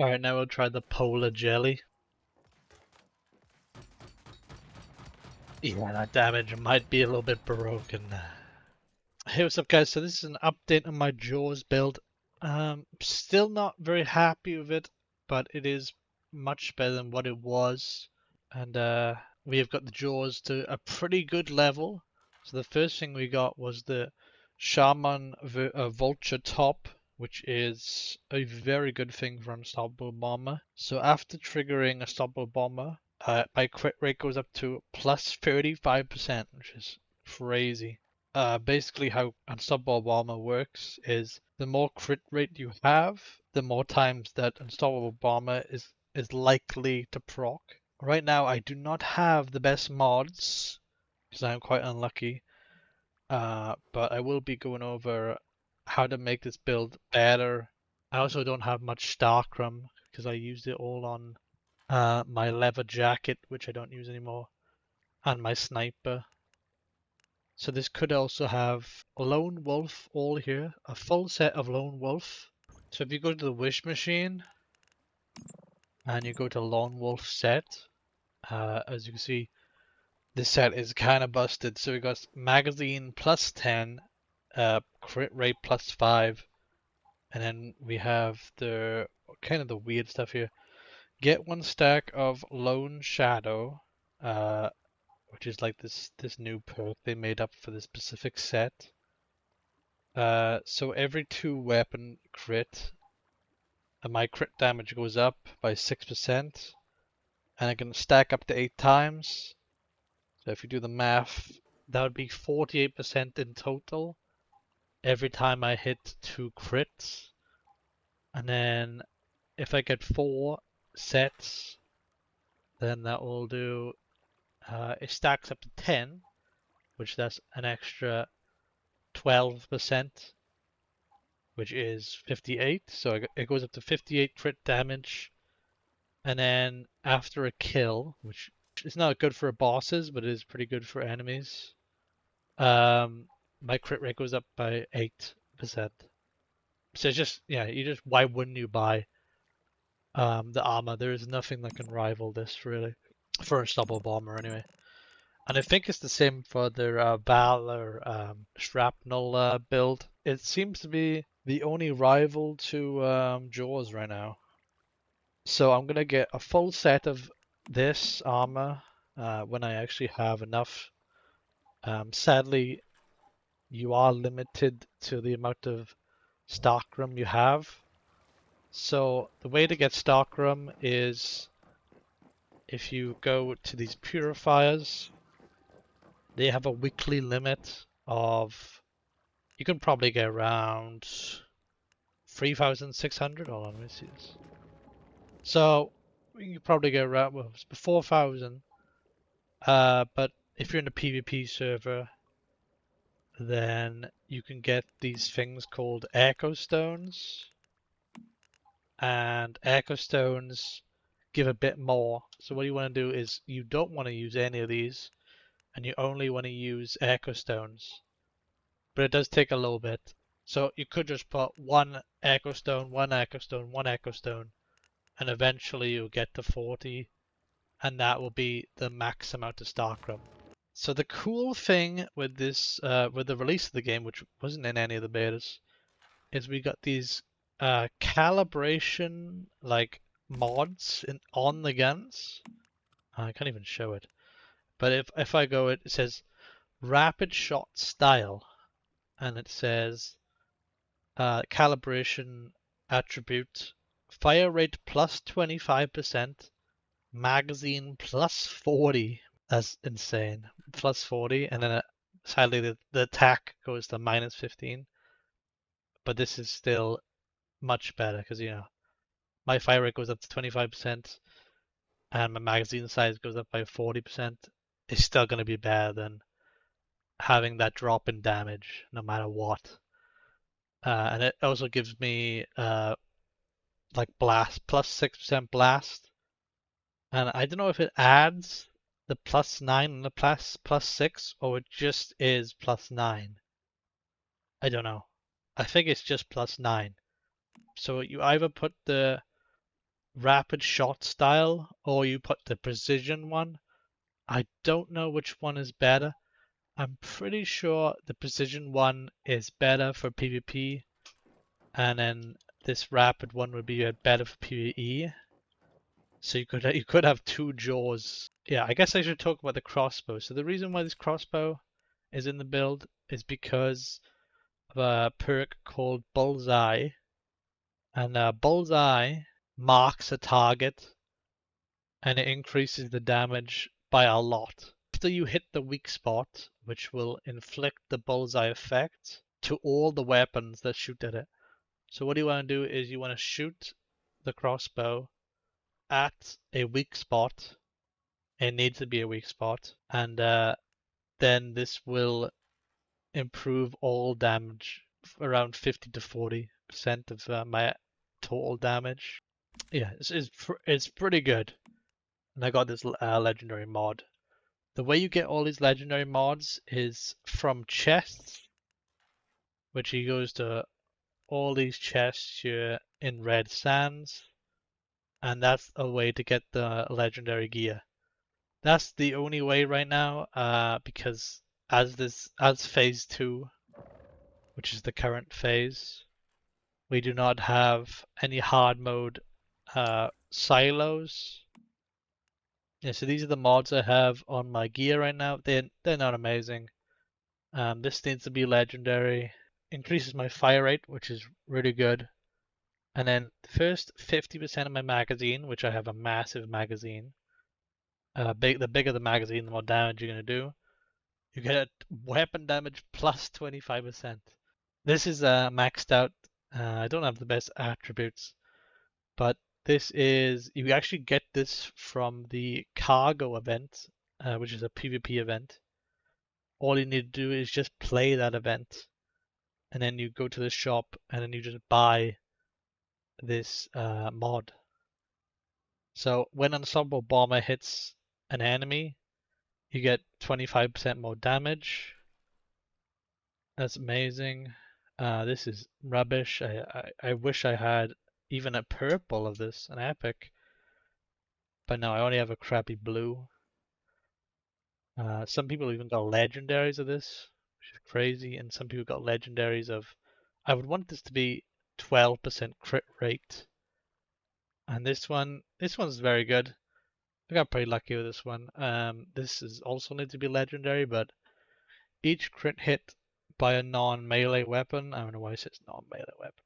Alright, now we'll try the polar jelly. Yeah, that damage might be a little bit broken. Hey, what's up guys? So this is an update on my Jaws build. Still not very happy with it, but it is much better than what it was. And we have got the Jaws to a pretty good level. So the first thing we got was the Shaman Vulture top, which is a very good thing for Unstoppable Bomber. So after triggering Unstoppable Bomber, my crit rate goes up to plus 35%, which is crazy. Basically how Unstoppable Bomber works is the more crit rate you have, the more times that Unstoppable Bomber is likely to proc. Right now I do not have the best mods because I'm quite unlucky, but I will be going over how to make this build better. I also don't have much Starcrum because I used it all on my leather jacket, which I don't use anymore, and my sniper. So this could also have Lone Wolf all here, a full set of Lone Wolf. So if you go to the wish machine and you go to Lone Wolf set, as you can see, this set is kind of busted. So we got magazine plus 10, crit rate plus 5, and then we have the kind of the weird stuff here. Get 1 stack of Lone Shadow, which is like this new perk they made up for this specific set. So every 2 weapon crit, my crit damage goes up by 6%, and I can stack up to 8 times. So if you do the math, that would be 48% in total every time I hit 2 crits. And then if I get 4 sets, then that will do, it stacks up to 10, which that's an extra 12%, which is 58. So it goes up to 58 crit damage. And then after a kill, which is not good for bosses, but it is pretty good for enemies, my crit rate goes up by 8%. So it's just, yeah, why wouldn't you buy the armor? There is nothing that can rival this, really, for a Unstoppable Bomber anyway. And I think it's the same for their Valor Shrapnel build. It seems to be the only rival to Jaws right now. So I'm gonna get a full set of this armor when I actually have enough. Sadly, you are limited to the amount of stockroom you have. So the way to get stockroom is if you go to these purifiers, they have a weekly limit of, you can probably get around 3,600. Hold on, let me see this. So you can probably get around, well, it's 4,000. But if you're in a PvP server, then you can get these things called Echo Stones. And Echo Stones give a bit more. So what you want to do is you don't want to use any of these, and you only want to use Echo Stones. But it does take a little bit. So you could just put 1 Echo Stone, 1 Echo Stone, 1 Echo Stone, and eventually you'll get to 40, and that will be the max amount of Starcrum. So the cool thing with this, with the release of the game, which wasn't in any of the betas, is we got these calibration like mods on the guns. I can't even show it, but if I go, it says rapid shot style, and it says calibration attribute, fire rate plus 25%, magazine plus 40. That's insane. Plus 40, and then sadly the attack goes to minus 15. But this is still much better because, you know, my fire rate goes up to 25% and my magazine size goes up by 40%. It's still going to be better than having that drop in damage no matter what. And it also gives me like blast, plus 6% blast. And I don't know if it adds the plus 9 and the plus 6, or it just is plus 9. I don't know. I think it's just plus 9. So you either put the rapid shot style or you put the precision one. I don't know which one is better. I'm pretty sure the precision one is better for PvP, and then this rapid one would be better for PvE. So you could have two jaws. Yeah, I guess I should talk about the crossbow. So the reason why this crossbow is in the build is because of a perk called Bullseye, and Bullseye marks a target and it increases the damage by a lot. After you hit the weak spot, which will inflict the bullseye effect to all the weapons that shoot at it. So what you want to do is you want to shoot the crossbow at a weak spot. It needs to be a weak spot, and then this will improve all damage around 50 to 40% of my total damage. Yeah, it's pretty good. And I got this legendary mod. The way you get all these legendary mods is from chests, which he goes to all these chests here in red sands, and that's a way to get the legendary gear. That's the only way right now, because as phase 2, which is the current phase, we do not have any hard mode silos. Yeah, so these are the mods I have on my gear right now. They're not amazing. This needs to be legendary. Increases my fire rate, which is really good. And then the first 50% of my magazine, which I have a massive magazine. The bigger the magazine, the more damage you're gonna do. You get weapon damage plus 25%. This is maxed out. I don't have the best attributes, but this is, you actually get this from the cargo event, which is a PvP event. All you need to do is just play that event, and then you go to the shop, and then you just buy this mod. So when Unstoppable Bomber hits an enemy, you get 25% more damage. That's amazing. This is rubbish. I wish I had even a purple of this, an epic. But no, I only have a crappy blue. Some people even got legendaries of this, which is crazy. And some people got legendaries of, I would want this to be 12% crit rate. And this one's very good. I got pretty lucky with this one. This is also need to be legendary, but each crit hit by a non-melee weapon, I don't know why it says non-melee weapon,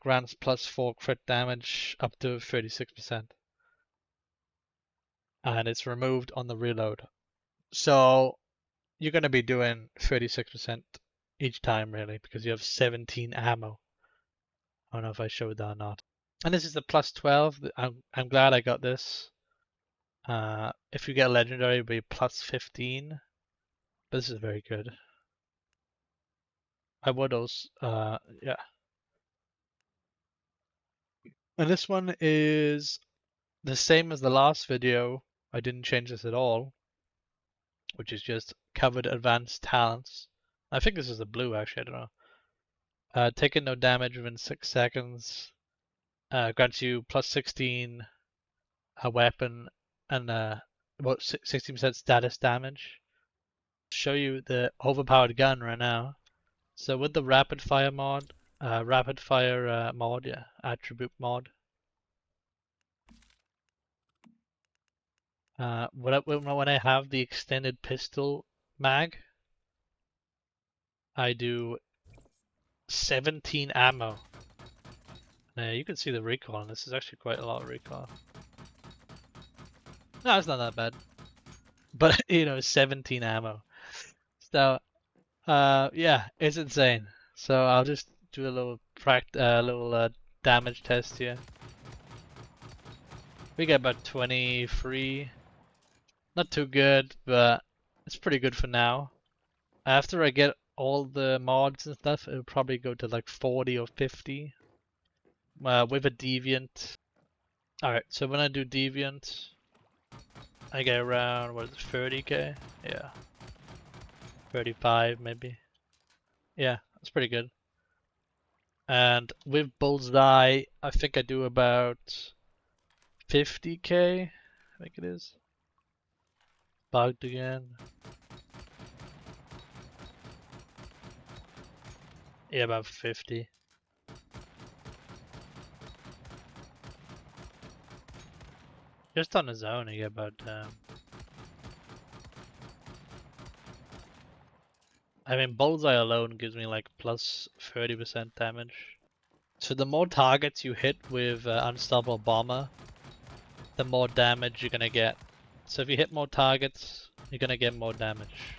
grants plus 4 crit damage up to 36%. And it's removed on the reload. So you're going to be doing 36% each time, really, because you have 17 ammo. I don't know if I showed that or not. And this is the plus 12. I'm glad I got this. If you get a legendary, it'll be plus 15. But this is very good. I would also, yeah. And this one is the same as the last video. I didn't change this at all, which is just covered advanced talents. I think this is the blue, actually, I don't know. Taking no damage within 6 seconds. Grants you plus 16 a weapon and about 16% status damage. Show you the overpowered gun right now. So with the rapid fire mod, attribute mod. When I have the extended pistol mag, I do 17 ammo. Now you can see the recoil on this is actually quite a lot of recoil. No, it's not that bad. But 17 ammo. So yeah, it's insane. So I'll just do a little damage test here. We get about 23. Not too good, but it's pretty good for now. After I get all the mods and stuff, it'll probably go to like 40 or 50. With a Deviant. Alright, so when I do Deviant, I get around, what is it, 30k? Yeah. 35 maybe. Yeah, that's pretty good. And with Bullseye, I think I do about 50k, I think it is. Bugged again. Yeah, about 50. Just on his own, you get about I mean, Bullseye alone gives me like plus 30% damage. So the more targets you hit with Unstoppable Bomber, the more damage you're gonna get. So if you hit more targets, you're gonna get more damage.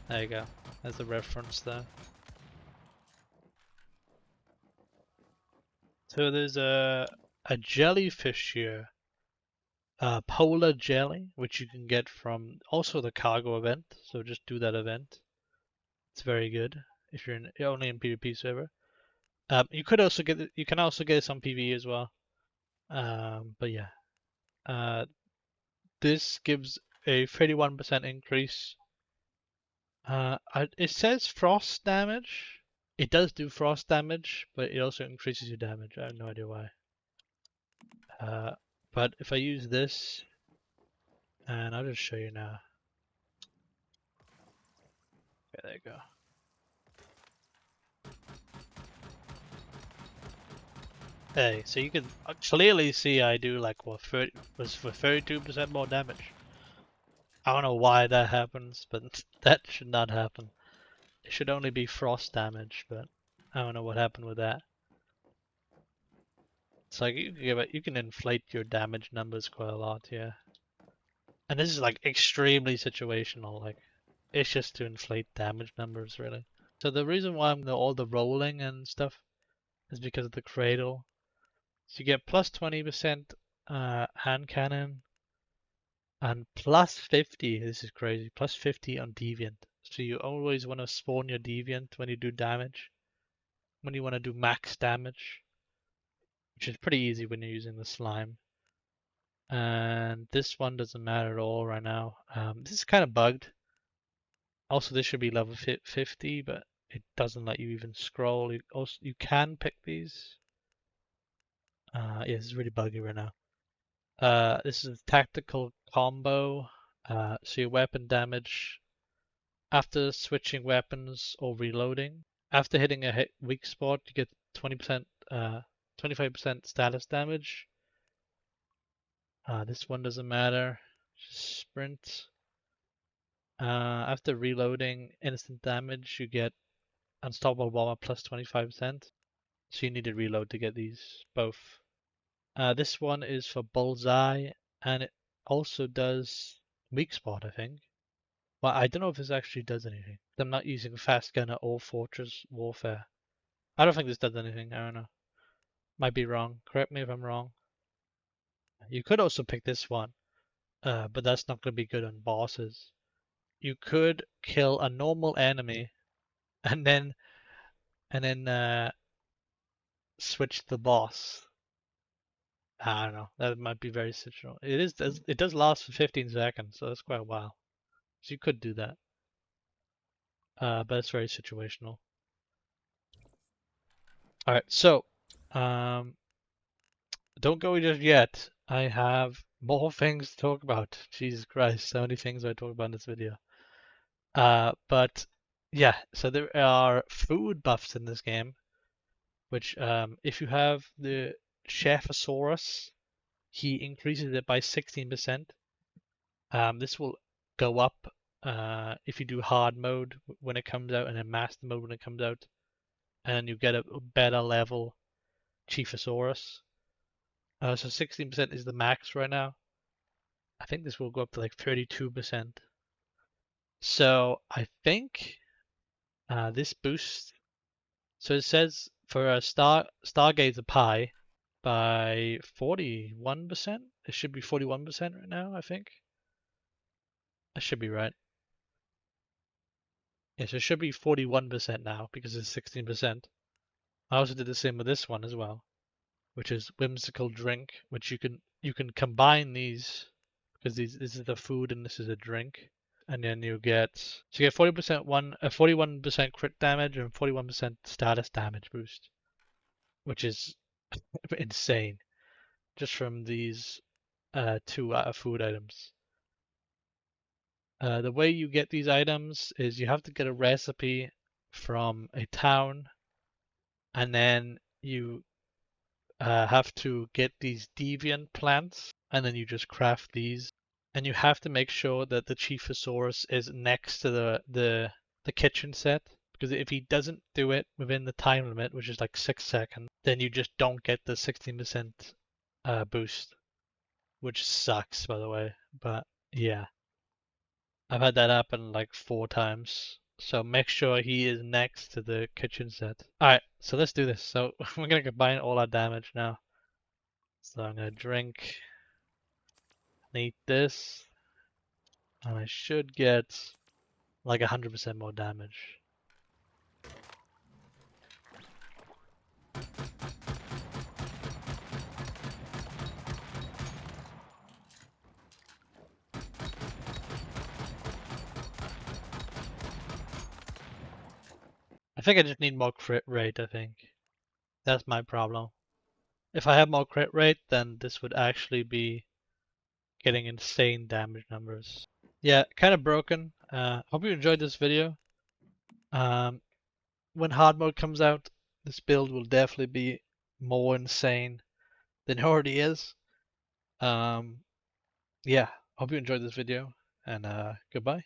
There you go. There's a reference there. So there's a jellyfish here. Polar jelly, which you can get from also the cargo event. So just do that event. It's very good if you're only in PvP server. You could also get it, you can also get it on PvE as well. But yeah, this gives a 31% increase. It says frost damage. It does do frost damage, but it also increases your damage. I have no idea why. But if I use this, and I'll just show you now. Okay, there you go. Hey, so you can clearly see I do like what 30 was for 32% more damage. I don't know why that happens, but that should not happen. It should only be frost damage, but I don't know what happened with that. It's like you can inflate your damage numbers quite a lot, yeah. And this is like extremely situational, like it's just to inflate damage numbers really. So the reason why I'm doing all the rolling and stuff is because of the cradle. So you get plus 20% hand cannon and plus 50, this is crazy, plus 50 on Deviant. So you always want to spawn your Deviant when you do damage, when you want to do max damage, which is pretty easy when you're using the slime. And this one doesn't matter at all right now. This is kind of bugged. Also, this should be level 50, but it doesn't let you even scroll. You can pick these. Yeah, this is really buggy right now. This is a tactical combo. So your weapon damage after switching weapons or reloading. After hitting a weak spot, you get 20%, 25% status damage. This one doesn't matter. Just sprint. After reloading instant damage, you get Unstoppable Bomber plus 25%. So you need to reload to get these both. This one is for Bullseye, and it also does Weak Spot, I think. Well, I don't know if this actually does anything. I'm not using Fast Gunner or Fortress Warfare. I don't think this does anything, I don't know. Might be wrong. Correct me if I'm wrong. You could also pick this one, but that's not going to be good on bosses. You could kill a normal enemy and then switch the boss. I don't know. That might be very situational. It does last for 15 seconds, so that's quite a while. So you could do that. But it's very situational. Alright, so don't go just yet. I have more things to talk about. Jesus Christ, so many things I talk about in this video. But yeah, so there are food buffs in this game, which if you have the Chefosaurus, he increases it by 16%. This will go up if you do hard mode when it comes out and then master mode when it comes out, and you get a better level Chefosaurus. So 16% is the max right now. I think this will go up to like 32%. So I think this boost. So it says for a Stargazer Pie by 41%. It should be 41% right now, I think. I should be right. Yes, it should be 41% now because it's 16%. I also did the same with this one as well, which is Whimsical Drink, which you can combine these because this is the food and this is a drink, and then you get 41% crit damage and 41% status damage boost. which is insane, just from these two food items. The way you get these items is you have to get a recipe from a town, and then you have to get these Deviant plants, and then you just craft these. And you have to make sure that the Chiefosaurus is next to the kitchen set, because if he doesn't do it within the time limit, which is like 6 seconds, then you just don't get the 16% boost, which sucks, by the way. But yeah, I've had that happen like 4 times. So make sure he is next to the kitchen set. Alright, so let's do this. So we're gonna combine all our damage now. So I'm gonna drink and eat this. And I should get like 100% more damage. I think I just need more crit rate, I think. That's my problem. If I have more crit rate, then this would actually be getting insane damage numbers. Yeah, kind of broken. Hope you enjoyed this video. When hard mode comes out, this build will definitely be more insane than it already is. Yeah, hope you enjoyed this video, and goodbye.